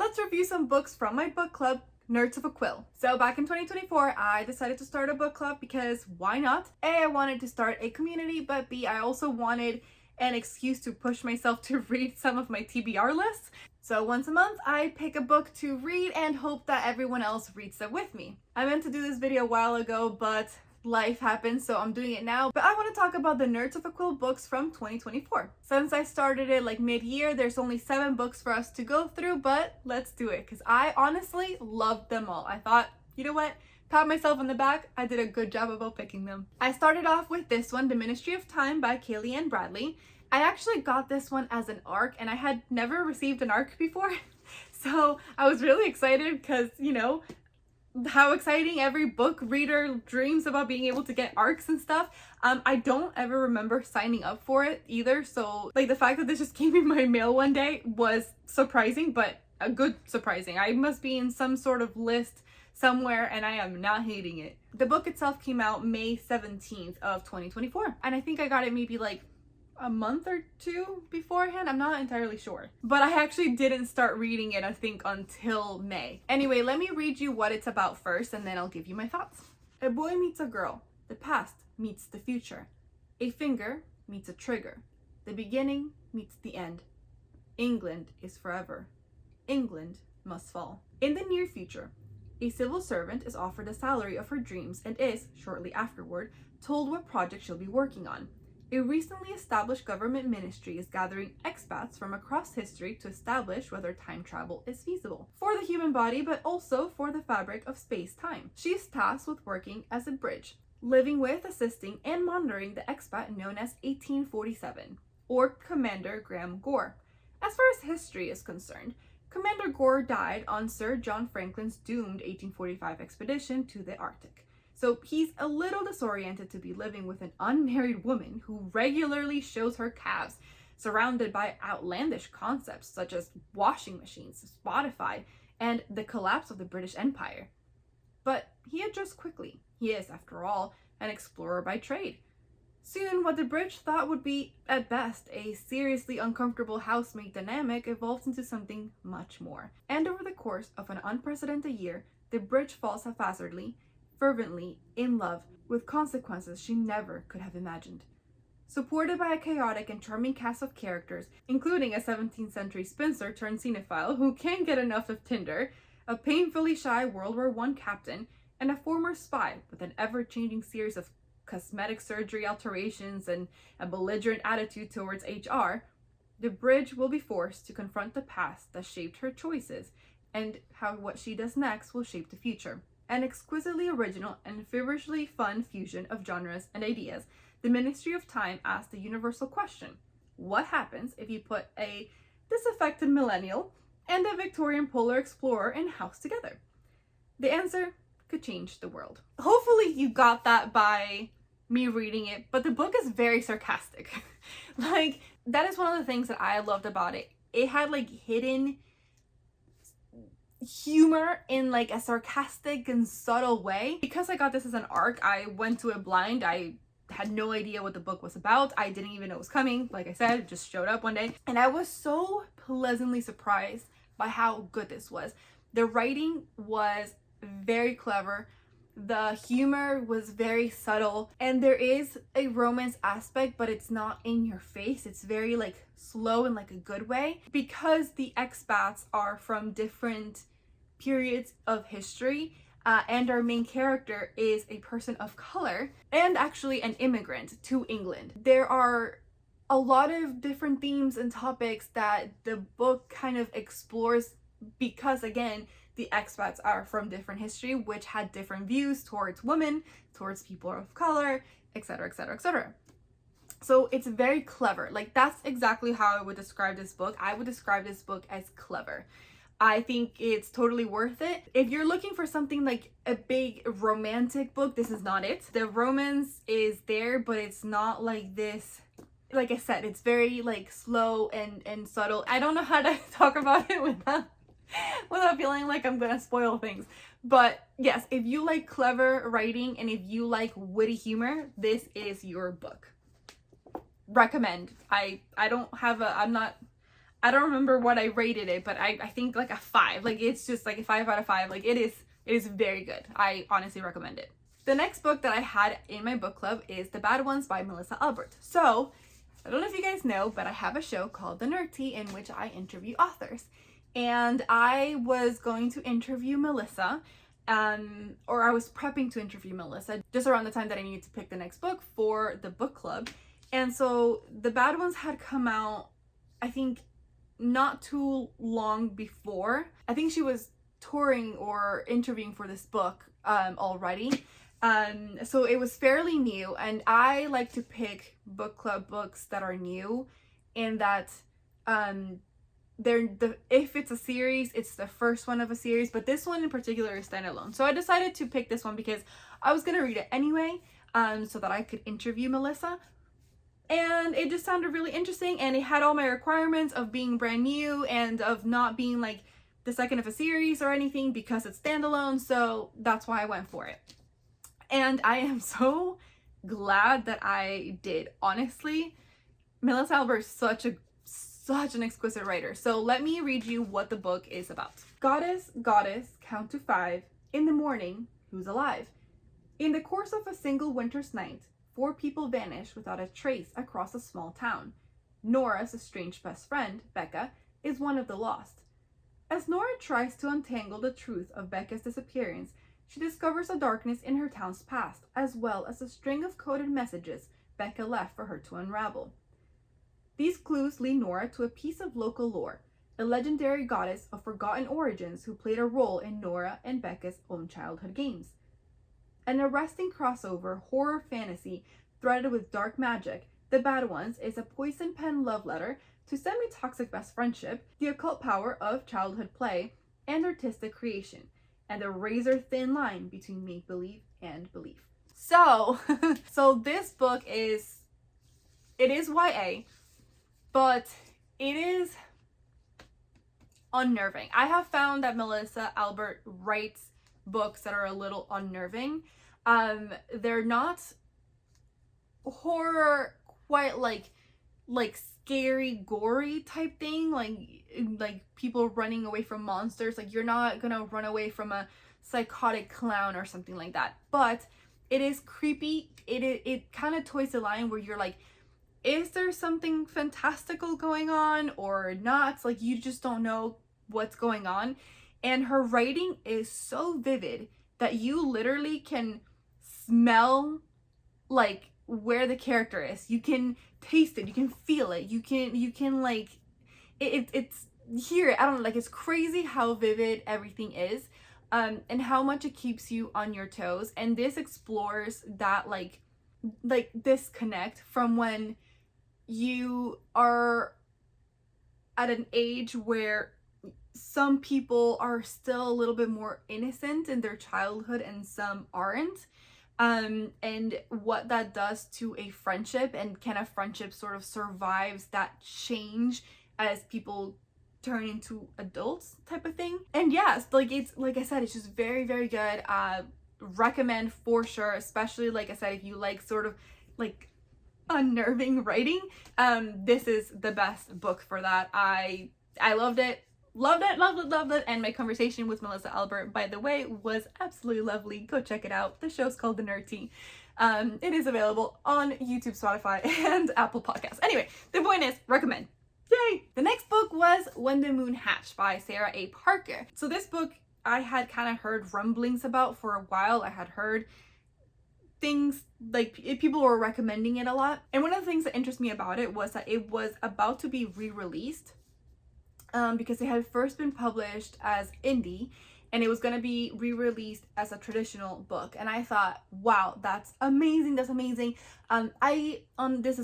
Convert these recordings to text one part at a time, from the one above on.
let's review some books from my book club, Nerds of a Quill. So back in 2024, I decided to start a book club because why not? A, I wanted to start a community, but B, I also wanted an excuse to push myself to read some of my TBR lists. So once a month, I pick a book to read and hope that everyone else reads it with me. I meant to do this video a while ago, but life happened, so I'm doing it now. But I want to talk about the Nerds of a Quill books from 2024. Since I started it like mid-year, there's only 7 books for us to go through, but let's do it because I honestly loved them all. I thought, you know what? Pat myself on the back, I did a good job about picking them. I started off with this one, The Ministry of Time by Callie and Bradley. I actually got this one as an ARC and I had never received an ARC before. So I was really excited because, you know, how exciting every book reader dreams about being able to get ARCs and stuff. I don't ever remember signing up for it either. So like the fact that this just came in my mail one day was surprising, but a good surprising. I must be in some sort of list somewhere and I am not hating it. The book itself came out May 17th of 2024. And I think I got it maybe like a month or two beforehand. I'm not entirely sure. But I actually didn't start reading it, I think, until May. Anyway, let me read you what it's about first and then I'll give you my thoughts. A boy meets a girl. The past meets the future. A finger meets a trigger. The beginning meets the end. England is forever. England must fall. In the near future, a civil servant is offered the salary of her dreams and is, shortly afterward, told what project she'll be working on. A recently established government ministry is gathering expats from across history to establish whether time travel is feasible for the human body, but also for the fabric of space-time. She is tasked with working as a bridge, living with, assisting, and monitoring the expat known as 1847, or Commander Graham Gore. As far as history is concerned, Commander Gore died on Sir John Franklin's doomed 1845 expedition to the Arctic. So he's a little disoriented to be living with an unmarried woman who regularly shows her calves, surrounded by outlandish concepts such as washing machines, Spotify, and the collapse of the British Empire. But he adjusts quickly. He is, after all, an explorer by trade. Soon, what the bridge thought would be, at best, a seriously uncomfortable housemate dynamic evolves into something much more. And over the course of an unprecedented year, the bridge falls haphazardly, fervently in love with consequences she never could have imagined. Supported by a chaotic and charming cast of characters, including a 17th century spinster turned cinephile who can't get enough of Tinder, a painfully shy World War I captain, and a former spy with an ever-changing series of cosmetic surgery alterations and a belligerent attitude towards HR, the bridge will be forced to confront the past that shaped her choices and how what she does next will shape the future. An exquisitely original and feverishly fun fusion of genres and ideas, The Ministry of Time asks the universal question: what happens if you put a disaffected millennial and a Victorian polar explorer in a house together? The answer could change the world. Hopefully you got that by me reading it, but the book is very sarcastic. Like, that is one of the things that I loved about it. It had like hidden humor in like a sarcastic and subtle way. Because I got this as an ARC, I went to it blind. I had no idea what the book was about. I didn't even know it was coming. Like I said, it just showed up one day. And I was so pleasantly surprised by how good this was. The writing was very clever. The humor was very subtle. And there is a romance aspect, but it's not in your face. It's very like slow in like a good way. Because the expats are from different periods of history, and our main character is a person of color and actually an immigrant to England. There are a lot of different themes and topics that the book kind of explores because, again, the expats are from different history, which had different views towards women, towards people of color, etc., etc., etc. So it's very clever. Like, that's exactly how I would describe this book. I would describe this book as clever. I think it's totally worth it. If you're looking for something like a big romantic book, this is not it. The romance is there, but it's not like this. Like I said, it's very like slow and subtle. I don't know how to talk about it without feeling like I'm gonna spoil things. But yes, if you like clever writing and if you like witty humor, this is your book. Recommend. I'm I don't remember what I rated it, but I think like a 5. Like it's just like a 5 out of 5. Like it is very good. I honestly recommend it. The next book that I had in my book club is The Bad Ones by Melissa Albert. So I don't know if you guys know, but I have a show called The Nerd Tea in which I interview authors. And I was going to interview Melissa, or I was prepping to interview Melissa just around the time that I needed to pick the next book for the book club. And so The Bad Ones had come out, I think, not too long before. I think she was touring or interviewing for this book already. So it was fairly new, and I like to pick book club books that are new, and that if it's a series, it's the first one of a series, but this one in particular is standalone. So I decided to pick this one because I was gonna read it anyway, so that I could interview Melissa. And it just sounded really interesting, and it had all my requirements of being brand new and of not being like the second of a series or anything because it's standalone. So that's why I went for it. And I am so glad that I did. Honestly, Melissa Albert is such an exquisite writer. So let me read you what the book is about. Goddess, count to 5. In the morning, who's alive? In the course of a single winter's night, 4 people vanish without a trace across a small town. Nora's estranged best friend, Becca, is one of the lost. As Nora tries to untangle the truth of Becca's disappearance, she discovers a darkness in her town's past, as well as a string of coded messages Becca left for her to unravel. These clues lead Nora to a piece of local lore, a legendary goddess of forgotten origins who played a role in Nora and Becca's own childhood games. An arresting crossover horror fantasy threaded with dark magic, The Bad Ones is a poison pen love letter to semi-toxic best friendship, the occult power of childhood play, and artistic creation, and a razor-thin line between make-believe and belief. So this book is YA, but it is unnerving. I have found that Melissa Albert writes books that are a little unnerving. They're not horror, quite like scary, gory type thing, like people running away from monsters. Like you're not gonna run away from a psychotic clown or something like that. But it is creepy. It kind of toys the line where you're like, is there something fantastical going on or not? Like you just don't know what's going on. And her writing is so vivid that you literally can smell like where the character is. You can taste it, you can feel it, you can like it's hear it. I don't know, like it's crazy how vivid everything is, and how much it keeps you on your toes. And this explores that like disconnect from when you are at an age where some people are still a little bit more innocent in their childhood and some aren't, and what that does to a friendship, and can a friendship sort of survives that change as people turn into adults type of thing. And yes, like it's like I said, it's just very, very good. Recommend for sure, especially like I said, if you like sort of like unnerving writing, this is the best book for that. I loved it. Loved it. And my conversation with Melissa Albert, by the way, was absolutely lovely. Go check it out. The show's called The Nerd Tea. It is available on YouTube, Spotify, and Apple Podcasts. Anyway, the point is, recommend. Yay! The next book was When the Moon Hatched by Sarah A. Parker. So this book I had kind of heard rumblings about for a while. I had heard things like people were recommending it a lot. And one of the things that interests me about it was that it was about to be re-released. Because it had first been published as indie, and it was going to be re-released as a traditional book. And I thought, wow, that's amazing. This is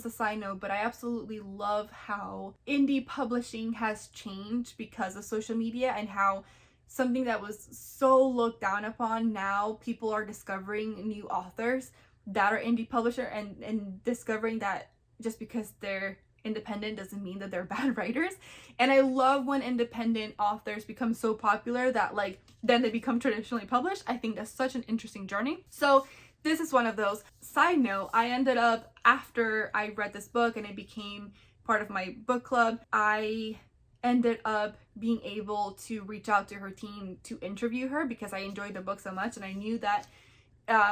a side note, but I absolutely love how indie publishing has changed because of social media, and how something that was so looked down upon, now people are discovering new authors that are indie publisher, and discovering that just because they're independent doesn't mean that they're bad writers. And I love when independent authors become so popular that like then they become traditionally published. I think that's such an interesting journey. So this is one of those. Side note, I ended up, after I read this book and it became part of my book club, I ended up being able to reach out to her team to interview her because I enjoyed the book so much and I knew that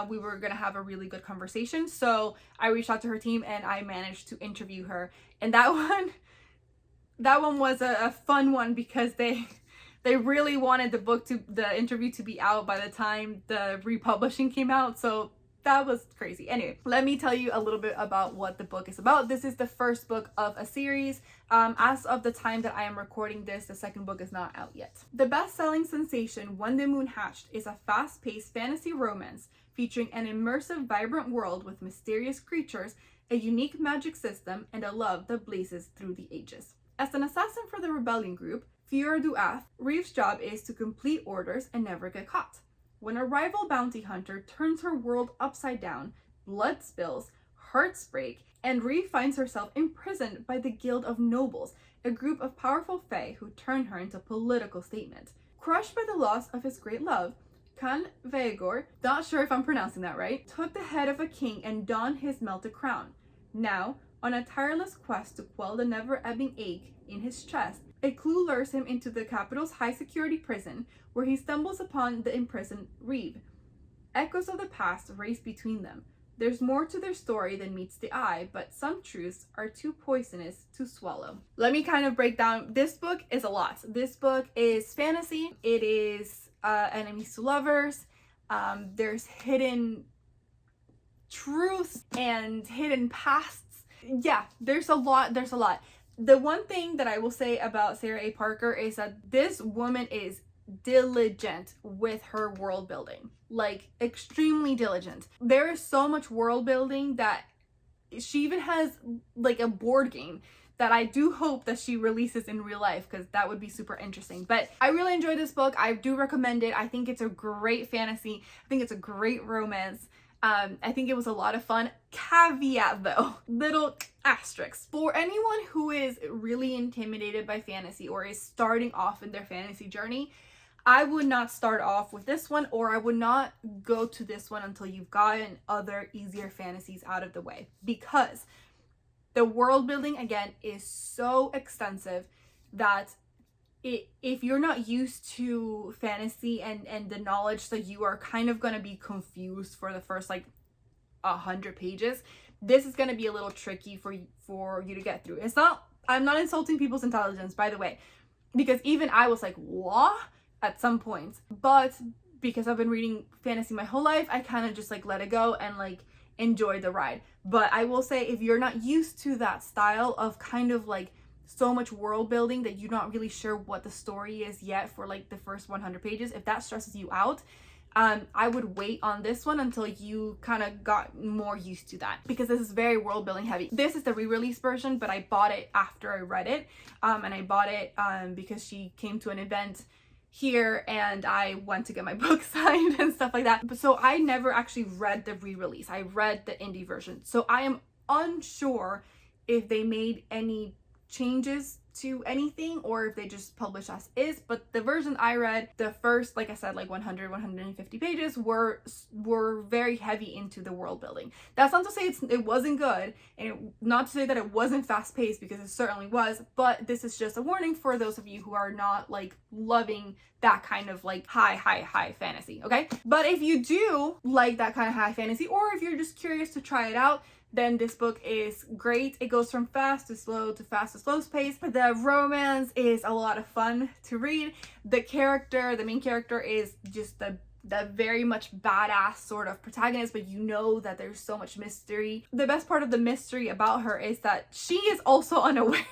we were gonna have a really good conversation. So I reached out to her team and I managed to interview her. And that one was a fun one because they really wanted the interview to be out by the time the republishing came out. So that was crazy. Anyway, let me tell you a little bit about what the book is about. This is the first book of a series. As of the time that I am recording this, the second book is not out yet. The best-selling sensation When the Moon Hatched is a fast-paced fantasy romance featuring an immersive, vibrant world with mysterious creatures, a unique magic system, and a love that blazes through the ages. As an assassin for the rebellion group, Fiora Duath, Reeve's job is to complete orders and never get caught. When a rival bounty hunter turns her world upside down, blood spills, hearts break, and Reeve finds herself imprisoned by the Guild of Nobles, a group of powerful fae who turn her into a political statement. Crushed by the loss of his great love, Kan Veagor, not sure if I'm pronouncing that right, took the head of a king and donned his melted crown. Now, on a tireless quest to quell the never-ebbing ache in his chest, a clue lures him into the capital's high-security prison, where he stumbles upon the imprisoned Reeve. Echoes of the past race between them. There's more to their story than meets the eye, but some truths are too poisonous to swallow. Let me kind of break down. This book is a lot. This book is fantasy. It is enemies to lovers. There's hidden truths and hidden pasts. Yeah, there's a lot. The one thing that I will say about Sarah A. Parker is that this woman is diligent with her world building, like extremely diligent. There is so much world building that she even has like a board game that I do hope that she releases in real life, because that would be super interesting. But I really enjoyed this book. I do recommend it. I think it's a great fantasy. I think it's a great romance. I think it was a lot of fun. Caveat though, little asterisk. For anyone who is really intimidated by fantasy or is starting off in their fantasy journey, I would not start off with this one, or I would not go to this one until you've gotten other easier fantasies out of the way, because the world building again is so extensive that if you're not used to fantasy and the knowledge, that you are kind of going to be confused for the first like 100 pages. This is going to be a little tricky for you to get through. I'm not insulting people's intelligence, by the way, because even I was like, what? At some points, but because I've been reading fantasy my whole life, I kind of just like let it go and like enjoy the ride. But I will say, if you're not used to that style of kind of like so much world building that you're not really sure what the story is yet for like the first 100 pages, if that stresses you out, I would wait on this one until you kind of got more used to that, because this is very world building heavy. This is the re-release version, but I bought it after I read it, and I bought it because she came to an event here and I went to get my book signed and stuff like that. But so I never actually read the re-release. I read the indie version. So I am unsure if they made any changes to anything or if they just published as is. But the version I read, the first, like I said, like 150 pages were very heavy into the world building. That's not to say it wasn't good, and not to say that it wasn't fast paced, because it certainly was, but this is just a warning for those of you who are not like loving that kind of like high fantasy, okay? But if you do like that kind of high fantasy, or if you're just curious to try it out, then this book is great. It goes from fast to slow to fast to slow pace. The romance is a lot of fun to read. The main character is just the very much badass sort of protagonist, but you know that there's so much mystery. The best part of the mystery about her is that she is also unaware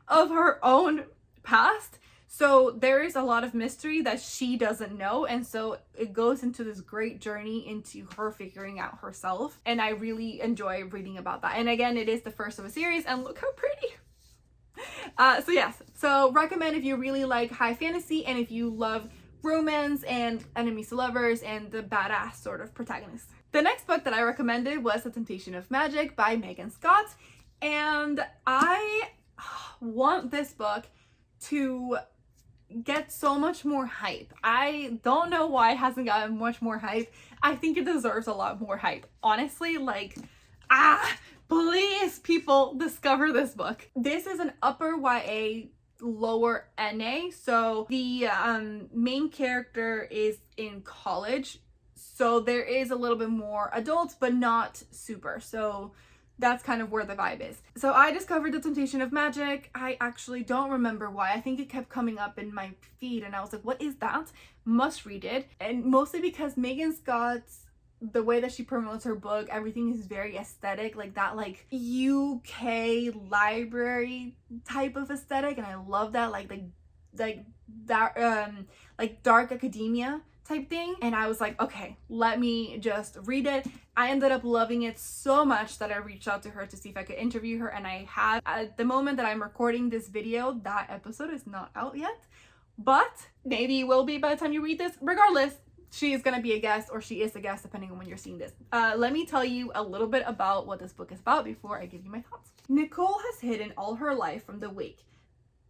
of her own past. So there is a lot of mystery that she doesn't know, and so it goes into this great journey into her figuring out herself, and I really enjoy reading about that. And again, it is the first of a series, and look how pretty. So yes, so recommend if you really like high fantasy and if you love romance and enemies to lovers and the badass sort of protagonist. The next book that I recommended was The Temptation of Magic by Megan Scott, and I want this book to get so much more hype. I don't know why it hasn't gotten much more hype. I think it deserves a lot more hype. Honestly, like, please people discover this book. This is an upper YA lower NA. So the main character is in college, so there is a little bit more adults, but not super. So that's kind of where the vibe is. So I discovered The Temptation of Magic. I actually don't remember why. I think it kept coming up in my feed and I was like, what is that? Must read it. And mostly because Megan Scott's, the way that she promotes her book, everything is very aesthetic, like that like UK library type of aesthetic, and I love that, like that like dark academia type thing. And I was like, okay, let me just read it. I ended up loving it so much that I reached out to her to see if I could interview her, and I have. At the moment that I'm recording this video, that episode is not out yet, but maybe it will be by the time you read this. Regardless, she is going to be a guest, or she is a guest depending on when you're seeing this. Let me tell you a little bit about what this book is about before I give you my thoughts. Nicole has hidden all her life from the Wake,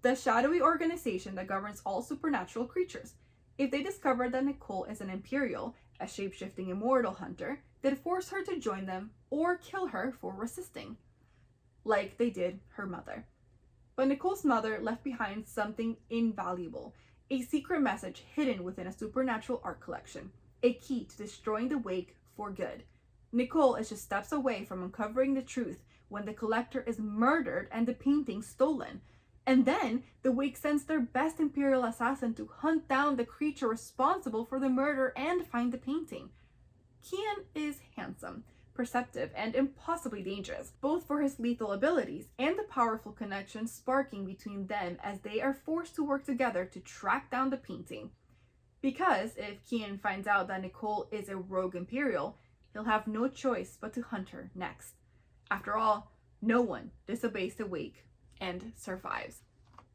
the shadowy organization that governs all supernatural creatures. If they discover that Nicole is an Imperial, a shape-shifting immortal hunter, they'd force her to join them or kill her for resisting, like they did her mother. But Nicole's mother left behind something invaluable, a secret message hidden within a supernatural art collection, a key to destroying the Wake for good. Nicole is just steps away from uncovering the truth when the collector is murdered and the painting stolen. And then the Wake sends their best Imperial assassin to hunt down the creature responsible for the murder and find the painting. Kian is handsome, perceptive, and impossibly dangerous, both for his lethal abilities and the powerful connection sparking between them as they are forced to work together to track down the painting. Because if Kian finds out that Nicole is a rogue Imperial, he'll have no choice but to hunt her next. After all, no one disobeys the Wake and survives.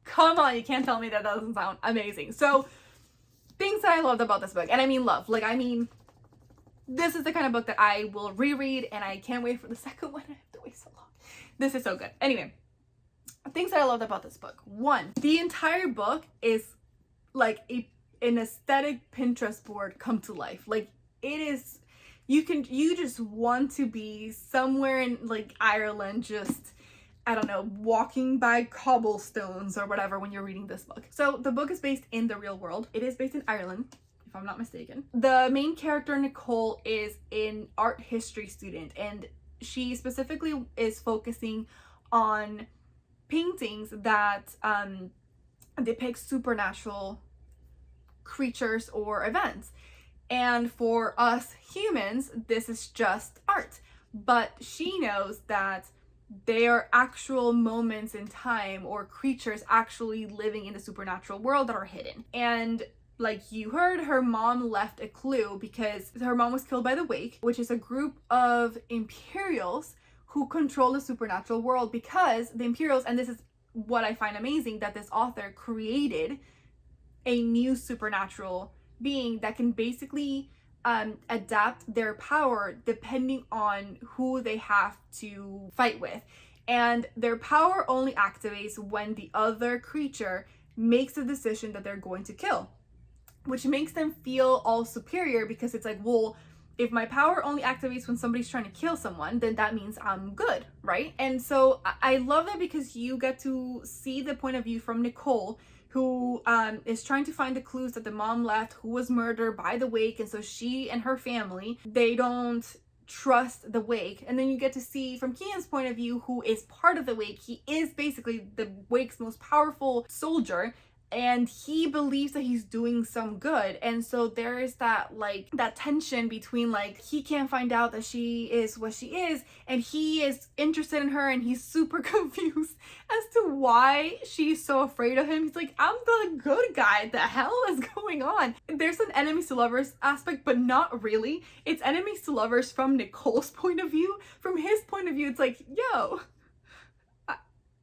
Come on, you can't tell me that doesn't sound amazing. So, things that I loved about this book, and I mean love, this is the kind of book that I will reread, and I can't wait for the second one. I have to wait so long. This is so good. Anyway, things that I loved about this book. One, the entire book is like an aesthetic Pinterest board come to life. Like, it is, you just want to be somewhere in like Ireland, just, I don't know, walking by cobblestones or whatever when you're reading this book. So the book is based in the real world. It is based in Ireland, if I'm not mistaken. The main character, Nicole, is an art history student, and she specifically is focusing on paintings that depict supernatural creatures or events. And for us humans, this is just art. But she knows that there are actual moments in time or creatures actually living in the supernatural world that are hidden. And like you heard, her mom left a clue because her mom was killed by the Wake, which is a group of Imperials who control the supernatural world, because the Imperials, and this is what I find amazing, that this author created a new supernatural being that can basically adapt their power depending on who they have to fight with. And their power only activates when the other creature makes a decision that they're going to kill, which makes them feel all superior, because it's like, well, if my power only activates when somebody's trying to kill someone, then that means I'm good, right? And so I love that, because you get to see the point of view from Nicole, who is trying to find the clues that the mom left, who was murdered by the Wake. And so she and her family, they don't trust the Wake. And then you get to see from Kian's point of view, who is part of the Wake. He is basically the Wake's most powerful soldier, and he believes that he's doing some good. And so there is that like that tension between, like, he can't find out that she is what she is, and he is interested in her, and he's super confused as to why she's so afraid of him. He's like, I'm the good guy, the hell is going on? There's an enemies to lovers aspect, but not really. It's enemies to lovers from Nicole's point of view. From his point of view, it's like, yo,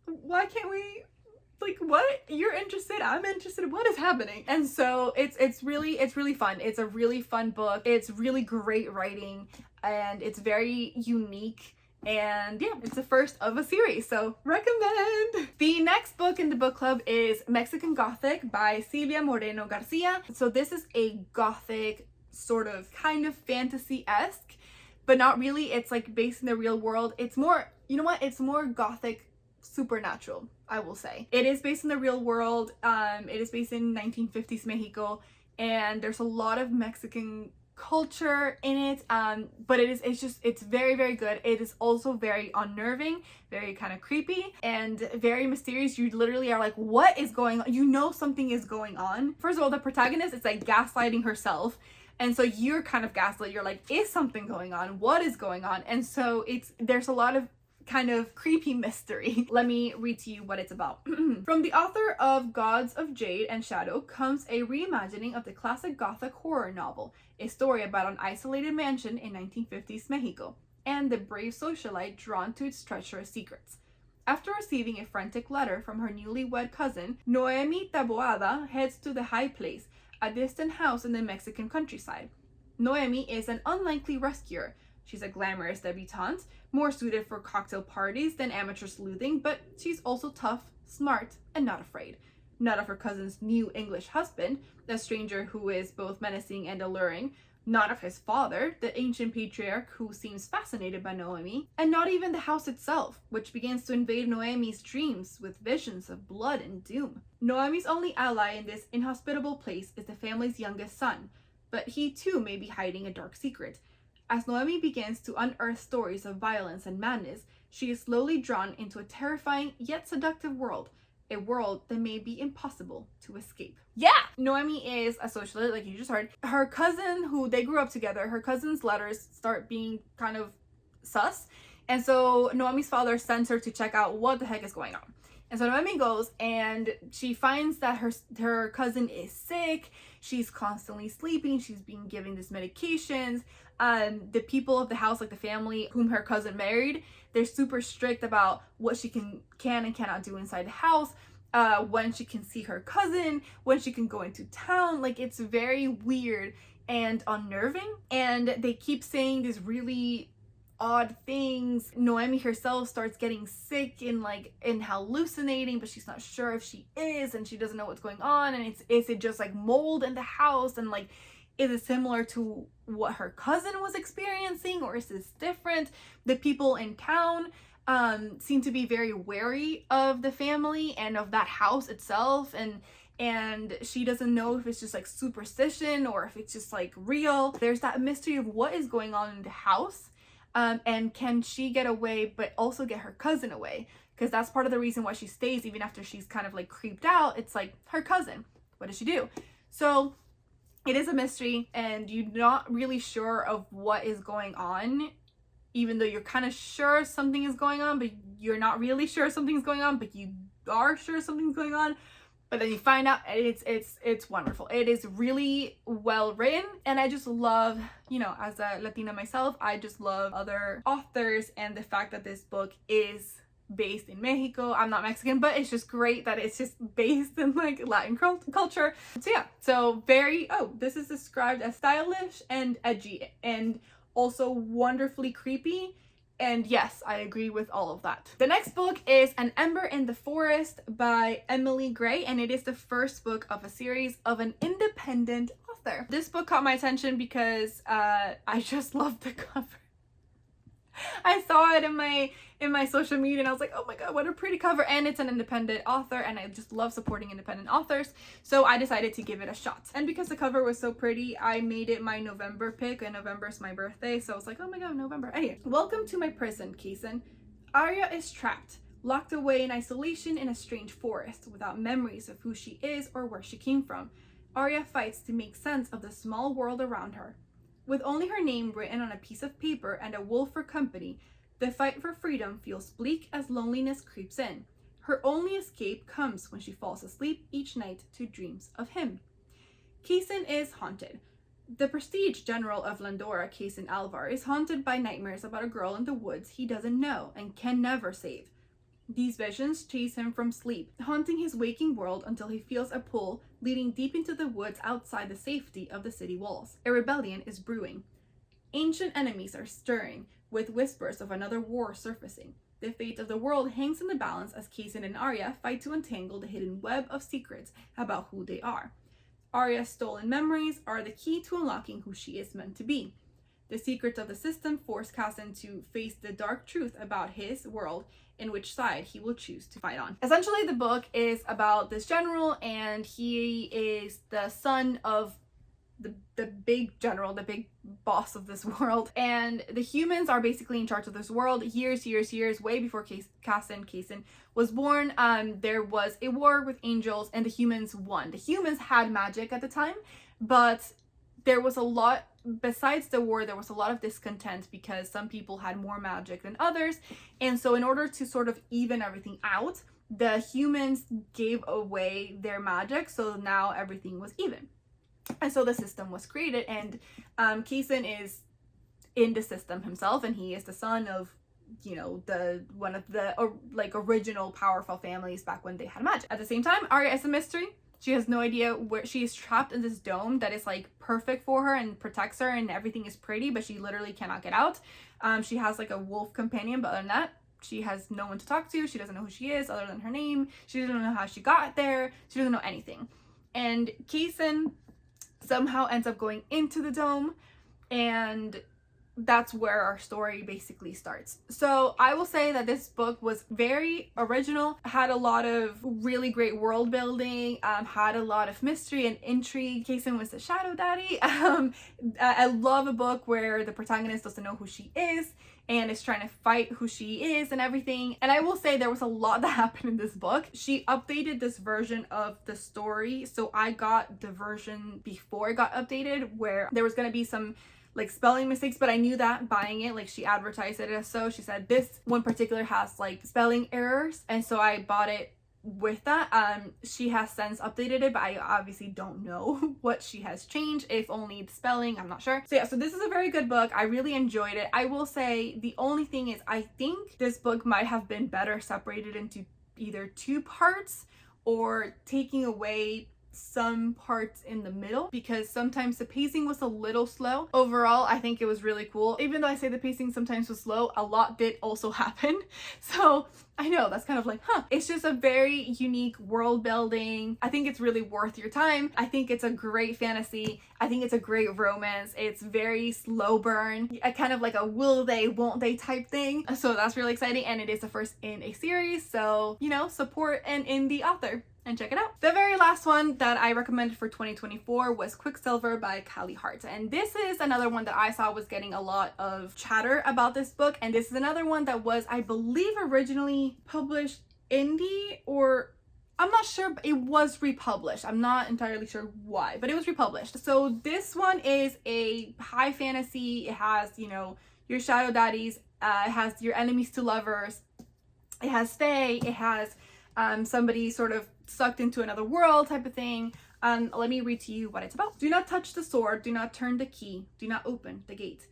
why can't we, like, what? You're interested, I'm interested, what is happening? And so it's really fun. It's a really fun book. It's really great writing, and it's very unique. And yeah, it's the first of a series, so recommend. The next book in the book club is Mexican Gothic by Silvia Moreno-Garcia. So this is a Gothic sort of kind of fantasy-esque, but not really. It's like based in the real world. It's more, you know what? It's more Gothic supernatural, I will say. It is based in the real world. It is based in 1950s Mexico, and there's a lot of Mexican culture in it, but it's very, very good. It is also very unnerving, very kind of creepy, and very mysterious. You literally are like, what is going on? You know something is going on. First of all, the protagonist is like gaslighting herself, and so you're kind of gaslit. You're like, is something going on? What is going on? And so there's a lot of kind of creepy mystery. Let me read to you what it's about. From the author of Gods of Jade and Shadow comes a reimagining of the classic Gothic horror novel, a story about an isolated mansion in 1950s Mexico, and the brave socialite drawn to its treacherous secrets. After receiving a frantic letter from her newlywed cousin, Noemi Taboada heads to the High Place, a distant house in the Mexican countryside. Noemi is an unlikely rescuer. She's a glamorous debutante, more suited for cocktail parties than amateur sleuthing, but she's also tough, smart, and not afraid. Not of her cousin's new English husband, a stranger who is both menacing and alluring, not of his father, the ancient patriarch who seems fascinated by Noemi, and not even the house itself, which begins to invade Noemi's dreams with visions of blood and doom. Noemi's only ally in this inhospitable place is the family's youngest son, but he too may be hiding a dark secret. As Noemi begins to unearth stories of violence and madness, she is slowly drawn into a terrifying yet seductive world, a world that may be impossible to escape. Yeah! Noemi is a socialite, like you just heard. Her cousin, who they grew up together, her cousin's letters start being kind of sus, and so Noemi's father sends her to check out what the heck is going on. And so Noemi goes, and she finds that her cousin is sick. She's constantly sleeping. She's being given these medications. The people of the house, like the family whom her cousin married, they're super strict about what she can and cannot do inside the house, when she can see her cousin, when she can go into town. Like, it's very weird and unnerving. And they keep saying these really odd things. Noemi herself starts getting sick and hallucinating, but she's not sure if she is, and she doesn't know what's going on. And is it just like mold in the house, and like, is it similar to what her cousin was experiencing, or is this different? The people in town seem to be very wary of the family and of that house itself, and she doesn't know if it's just like superstition or if it's just like real. There's that mystery of what is going on in the house. And can she get away, but also get her cousin away? Because that's part of the reason why she stays, even after she's kind of like creeped out. It's like, her cousin, what does she do? So it is a mystery, and you're not really sure of what is going on, even though you're kind of sure something is going on, but you're not really sure something's going on, but you are sure something's going on. But then you find out, and it's wonderful. It is really well written, and I just love, as a Latina myself, I just love other authors, and the fact that this book is based in Mexico. I'm not Mexican, but it's just great that it's just based in like Latin culture. So yeah, this is described as stylish and edgy, and also wonderfully creepy. And yes, I agree with all of that. The next book is An Ember in the Forest by Emily Gray, and it is the first book of a series of an independent author. This book caught my attention because I just love the cover. I saw it in my social media, and I was like, oh my god, what a pretty cover. And it's an independent author, and I just love supporting independent authors, so I decided to give it a shot. And because the cover was so pretty, I made it my November pick, and November is my birthday, so I was like, oh my god, November. Anyway, welcome to my prison, Kaysen. Arya is trapped, locked away in isolation in a strange forest, without memories of who she is or where she came from. Arya fights to make sense of the small world around her. With only her name written on a piece of paper and a wolf for company, the fight for freedom feels bleak as loneliness creeps in. Her only escape comes when she falls asleep each night to dreams of him. Kaysen is haunted. The prestige general of Landora, Kaysen Alvar, is haunted by nightmares about a girl in the woods he doesn't know and can never save. These visions chase him from sleep, haunting his waking world until he feels a pull leading deep into the woods outside the safety of the city walls. A rebellion is brewing. Ancient enemies are stirring, with whispers of another war surfacing. The fate of the world hangs in the balance as Kaysen and Arya fight to untangle the hidden web of secrets about who they are. Arya's stolen memories are the key to unlocking who she is meant to be. The secrets of the system force Casson to face the dark truth about his world and which side he will choose to fight on. Essentially, the book is about this general, and he is the son of the big general, the big boss of this world, and the humans are basically in charge of this world. Years way before Casson was born, there was a war with angels and the humans won. The humans had magic at the time, but there was a lot, besides the war, there was a lot of discontent because some people had more magic than others, and so in order to sort of even everything out, the humans gave away their magic, so now everything was even. And so the system was created, and Casson is in the system himself, and he is the son of, you know, one of the like original powerful families back when they had magic. At the same time, Arya is a mystery. She has no idea where she is, trapped in this dome that is like perfect for her and protects her, and everything is pretty, but she literally cannot get out. She has like a wolf companion, but other than that, she has no one to talk to. She doesn't know who she is other than her name. She doesn't know how she got there. She doesn't know anything. And Casson somehow ends up going into the dome, and that's where our story basically starts. So I will say that this book was very original, had a lot of really great world building, had a lot of mystery and intrigue. Casson was the shadow daddy. I love a book where the protagonist doesn't know who she is and is trying to fight who she is and everything. And I will say there was a lot that happened in this book. She updated this version of the story, so I got the version before it got updated where there was going to be some like spelling mistakes, but I knew that buying it. Like, she advertised it as so. She said this one particular has like spelling errors, and so I bought it with that. She has since updated it, but I obviously don't know what she has changed, if only the spelling, I'm not sure. So yeah, so this is a very good book. I really enjoyed it. I will say the only thing is I think this book might have been better separated into either two parts or taking away some parts in the middle, because sometimes the pacing was a little slow. Overall, I think it was really cool. Even though I say the pacing sometimes was slow, a lot did also happen. So I know that's kind of like, it's just a very unique world building. I think it's really worth your time. I think it's a great fantasy. I think it's a great romance. It's very slow burn, a kind of like a will they, won't they type thing. So that's really exciting, and it is the first in a series. So, you know, support an indie author and check it out. The very last one that I recommended for 2024 was Quicksilver by Callie Hart. And this is another one that I saw was getting a lot of chatter about this book. And this is another one that was, I believe, originally published indie, or I'm not sure, but it was republished. I'm not entirely sure why, but it was republished. So this one is a high fantasy. It has, you know, your shadow daddies. It has your enemies to lovers. It has fae. It has somebody sort of sucked into another world type of thing. Let me read to you what it's about. Do not touch the sword. Do not turn the key. Do not open the gate.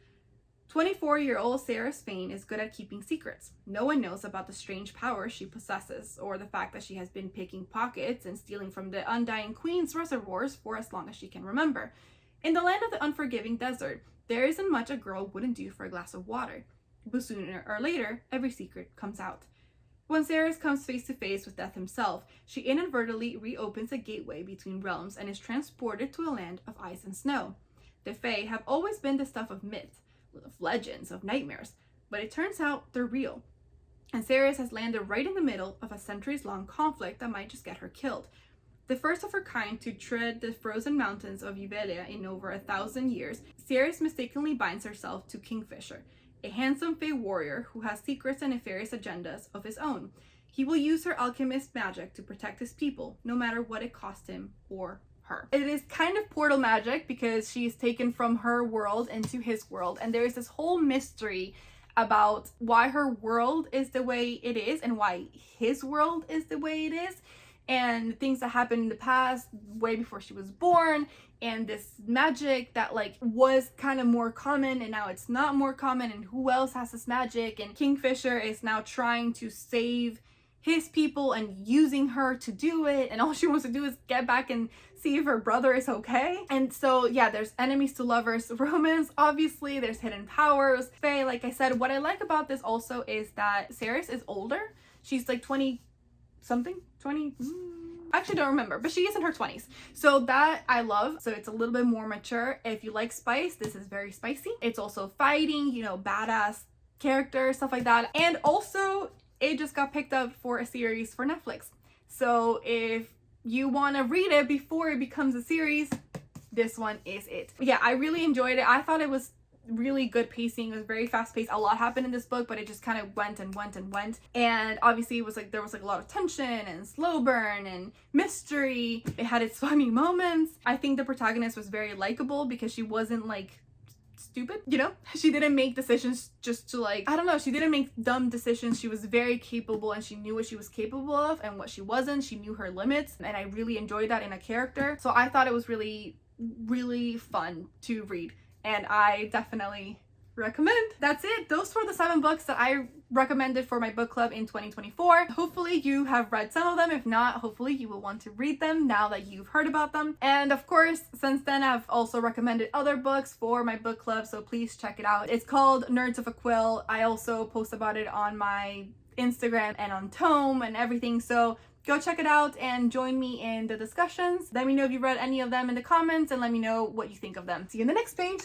24-year-old Sarah Spain is good at keeping secrets. No one knows about the strange power she possesses, or the fact that she has been picking pockets and stealing from the Undying Queen's reservoirs for as long as she can remember. In the land of the unforgiving desert, there isn't much a girl wouldn't do for a glass of water. But sooner or later, every secret comes out. When Sarah comes face to face with death himself, she inadvertently reopens a gateway between realms and is transported to a land of ice and snow. The Fae have always been the stuff of myth, of legends, of nightmares, but it turns out they're real. And Sarah has landed right in the middle of a centuries-long conflict that might just get her killed. The first of her kind to tread the frozen mountains of Yuvelia in over 1,000 years, Sarah mistakenly binds herself to Kingfisher, a handsome Fae warrior who has secrets and nefarious agendas of his own. He will use her alchemist magic to protect his people, no matter what it costs him or her. It is kind of portal magic because she's taken from her world into his world, and there is this whole mystery about why her world is the way it is and why his world is the way it is, and things that happened in the past way before she was born, and this magic that like was kind of more common and now it's not more common, and who else has this magic, and Kingfisher is now trying to save his people and using her to do it, and all she wants to do is get back and see if her brother is okay. And so yeah, there's enemies to lovers romance, obviously there's hidden powers, Fae. Like I said, what I like about this also is that Sarah is older. She's like 20 something, 20 actually don't remember, but she is in her 20s. So that I love. So it's a little bit more mature. If you like spice, this is very spicy. It's also fighting, you know, badass character, stuff like that. And also it just got picked up for a series for Netflix. So if you want to read it before it becomes a series, this one is it. Yeah, I really enjoyed it. I thought it was really good pacing. It was very fast paced. A lot happened in this book, but it just kind of went and went and went. And obviously it was like, there was like a lot of tension and slow burn and mystery. It had its funny moments. I think the protagonist was very likable because she wasn't like stupid, you know? She didn't make decisions just to like, I don't know, she didn't make dumb decisions. She was very capable and she knew what she was capable of and what she wasn't. She knew her limits, and I really enjoyed that in a character. So I thought it was really, really fun to read, and I definitely recommend. That's it. Those were the 7 books that I recommended for my book club in 2024. Hopefully you have read some of them. If not, hopefully you will want to read them now that you've heard about them. And of course, since then I've also recommended other books for my book club, so please check it out. It's called Nerds of a Quill. I also post about it on my Instagram and on Tome and everything, so go check it out and join me in the discussions. Let me know if you read any of them in the comments and let me know what you think of them. See you in the next page.